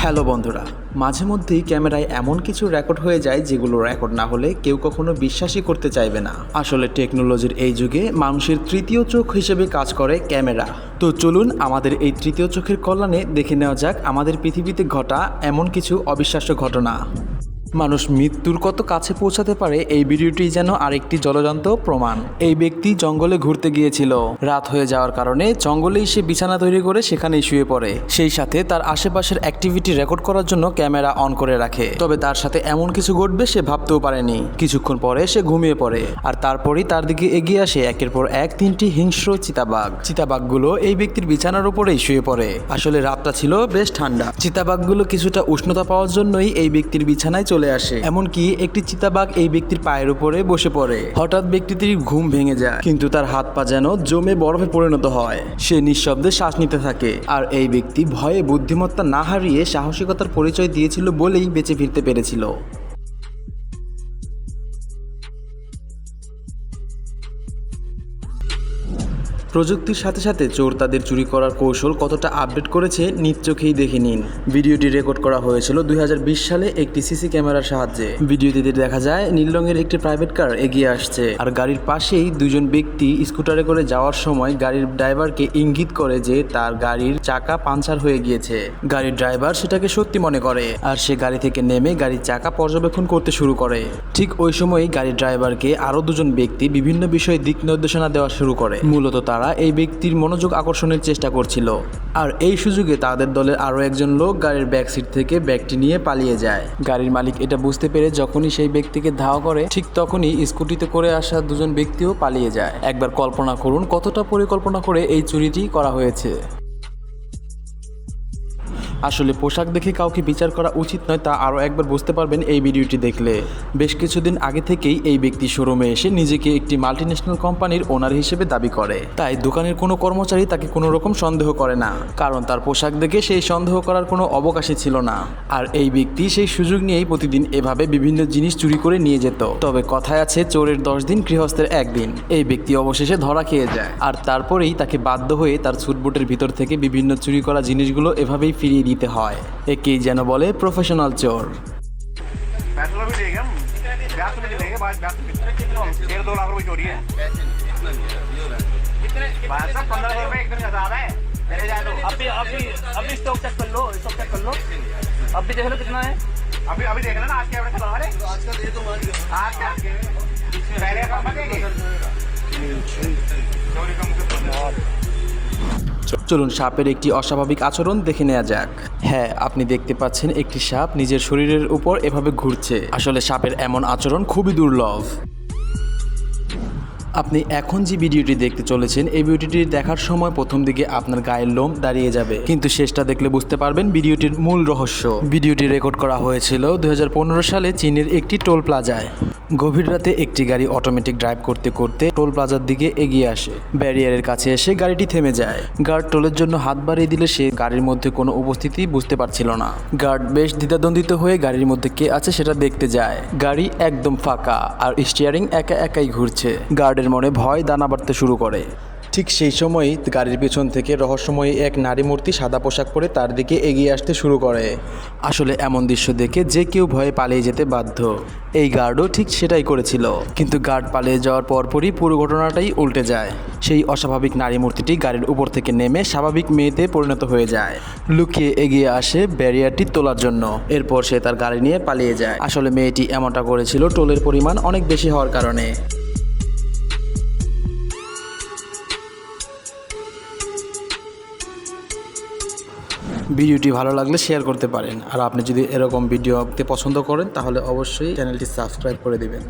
Hello বন্ধুরা, মাঝে মধ্যেই ক্যামেরায় এমন কিছু রেকর্ড হয়ে যায় যেগুলো রেকর্ড না হলে কেউ কখনো বিশ্বাসই করতে চাইবে না। আসলে টেকনোলজির এই যুগে মানুষের তৃতীয় চোখ হিসেবে কাজ করে ক্যামেরা। তো চলুন আমাদের এই তৃতীয় চোখের কল্যাণে দেখে নেওয়া যাক আমাদের পৃথিবীতে ঘটা এমন কিছু অবিশ্বাস্য ঘটনা। মানুষ মৃত্যুর কত কাছে পৌঁছাতে পারে এই ভিডিওটি যেন আরেকটি জলজান্ত প্রমাণ। এই ব্যক্তি জঙ্গলে ঘুরতে গিয়েছিল। রাত হয়ে যাওয়ার কারণে জঙ্গলেই সে বিছানা তৈরি করে সেখানেই শুয়ে পড়ে। সেই সাথে তার আশেপাশের অ্যাক্টিভিটি রেকর্ড করার জন্য ক্যামেরা অন করে রাখে। তবে তার সাথে এমন কিছু ঘটবে সে ভাবতেও পারেনি। কিছুক্ষণ পরে সে ঘুমিয়ে পড়ে আর তারপরই তার দিকে এগিয়ে আসে একের পর এক 3টি হিংস্র চিতাবাঘ। চিতাবাঘগুলো এই ব্যক্তির বিছানার উপরেই শুয়ে পড়ে। আসলে রাতটা ছিল বেশ ঠান্ডা। চিতাবাঘগুলো কিছুটা উষ্ণতা পাওয়ার জন্যই এই ব্যক্তির বিছানায় চলে আসে। এমনকি একটি চিতাবাঘ এই ব্যক্তির পায়ের উপরে বসে পড়ে। হঠাৎ ব্যক্তিটির ঘুম ভেঙে যায়, কিন্তু তার হাত পা যেন জমে বরফে পরিণত হয়। সে নিঃশব্দে শ্বাস নিতে থাকে। আর এই ব্যক্তি ভয়ে বুদ্ধিমত্তা না হারিয়ে সাহসিকতার পরিচয় দিয়েছিল বলেই বেঁচে ফিরতে পেরেছিল। প্রযুক্তির সাথে সাথে চোর তাদের চুরি করার কৌশল কতটা আপডেট করেছে নিজ চোখেই দেখে নিন। ভিডিওটি রেকর্ড করা হয়েছিল 2020 সালে একটি সিসি ক্যামেরার সাহায্যে। ভিডিওটিতে দেখা যায় নীল রঙের একটি প্রাইভেট কার এগিয়ে আসছে আর গাড়ির পাশেই দুজন ব্যক্তি স্কুটারে করে যাওয়ার সময় গাড়ির ড্রাইভারকে ইঙ্গিত করে যে তার গাড়ির চাকা পাংচার হয়ে গিয়েছে। গাড়ির ড্রাইভার সেটাকে সত্যি মনে করে আর সে গাড়ি থেকে নেমে গাড়ির চাকা পর্যবেক্ষণ করতে শুরু করে। ঠিক ওই সময়ই গাড়ির ড্রাইভারকে আরো দুজন ব্যক্তি বিভিন্ন বিষয়ে দিক নির্দেশনা দেওয়া শুরু করে। মূলত তারা এই ব্যক্তির মনোযোগ আকর্ষণের চেষ্টা করছিল। আর এই সুযোগে তাদের দলের আরো একজন লোক গাড়ির ব্যাক সিট থেকে ব্যাগটি নিয়ে পালিয়ে যায়। গাড়ির মালিক এটা বুঝতে পেরে যখনই সেই ব্যক্তিকে ধাওয়া করে ঠিক তখনই স্কুটিতে করে আসা দুজন ব্যক্তিও পালিয়ে যায়। একবার কল্পনা করুন কতটা পরিকল্পনা করে এই চুরিটি করা হয়েছে। আসলে পোশাক দেখে কাউকে বিচার করা উচিত নয় তা আরও একবার বুঝতে পারবেন এই ভিডিওটি দেখলে। বেশ কিছুদিন আগে থেকেই এই ব্যক্তি শোরুমে এসে নিজেকে একটি মাল্টিন্যাশনাল কোম্পানির ওনার হিসেবে দাবি করে। তাই দোকানের কোনো কর্মচারী তাকে কোনো রকম সন্দেহ করে না, কারণ তার পোশাক দেখে সেই সন্দেহ করার কোনো অবকাশই ছিল না। আর এই ব্যক্তি সেই সুযোগ নিয়েই প্রতিদিন এভাবে বিভিন্ন জিনিস চুরি করে নিয়ে যেত। তবে কথায় আছে চোরের 10 দিন গৃহস্থের 1 দিন। এই ব্যক্তি অবশেষে ধরা খেয়ে যায় আর তারপরেই তাকে বাধ্য হয়ে তার সুটবুটের ভিতর থেকে বিভিন্ন চুরি করা জিনিসগুলো এভাবেই ফিরিয়ে দিতে হয়। একেই যেন বলে প্রফেশনাল চোর। চলুন সাপের একটি অস্বাভাবিক আচরণ দেখে নেওয়া যাক। হ্যাঁ, আপনি দেখতে পাচ্ছেন একটি সাপ নিজের শরীরের উপর এভাবে ঘুরছে। আসলে সাপের এমন আচরণ খুবই দুর্লভ। আপনি এখন যে ভিডিওটি দেখতে চলেছেন এই ভিডিওটি দেখার সময় প্রথম দিকে আপনার গায়ের লোম দাঁড়িয়ে যাবে, কিন্তু শেষটা দেখলে বুঝতে পারবেন ভিডিওটির মূল রহস্য। ভিডিওটি রেকর্ড করা হয়েছিল 2015 সালে চীনের একটি টোল প্লাজায়। গভীর রাতে একটি গাড়ি অটোমেটিক ড্রাইভ করতে করতে টোল প্লাজার দিকে এগিয়ে আসে। ব্যারিয়ারের কাছে এসে গাড়িটি থেমে যায়। গার্ড টোলের জন্য হাত বাড়িয়ে দিলে সে গাড়ির মধ্যে কোনো উপস্থিতি বুঝতে পারছিল না। গার্ড বেশ দ্বিধাদ্বন্দ্বিত হয়ে গাড়ির মধ্যে কে আছে সেটা দেখতে যায়। গাড়ি একদম ফাঁকা আর স্টিয়ারিং একা একাই ঘুরছে। গার্ডের মনে ভয় দানা বাঁধতে শুরু করে। ঠিক সেই সময়ই গাড়ির পেছন থেকে রহস্যময়ী এক নারী মূর্তি সাদা পোশাক পরে তার দিকে এগিয়ে আসতে শুরু করে। আসলে এমন দৃশ্য দেখে যে কেউ ভয়ে পালিয়ে যেতে বাধ্য। এই গার্ডও ঠিক সেটাই করেছিল, কিন্তু গার্ড পালিয়ে যাওয়ার পরপরই পুরো ঘটনাটাই উল্টে যায়। সেই অস্বাভাবিক নারী মূর্তিটি গাড়ির উপর থেকে নেমে স্বাভাবিক মেয়েতে পরিণত হয়ে যায়। লুকিয়ে এগিয়ে আসে ব্যারিয়ারটি তোলার জন্য। এরপর সে তার গাড়ি নিয়ে পালিয়ে যায়। আসলে মেয়েটি এমনটা করেছিল টোলের পরিমাণ অনেক বেশি হওয়ার কারণে। ভিডিওটি ভালো লাগলে শেয়ার করতে পারেন। আর আপনি যদি এরকম ভিডিও পছন্দ করেন তাহলে অবশ্যই চ্যানেলটি সাবস্ক্রাইব করে দিবেন।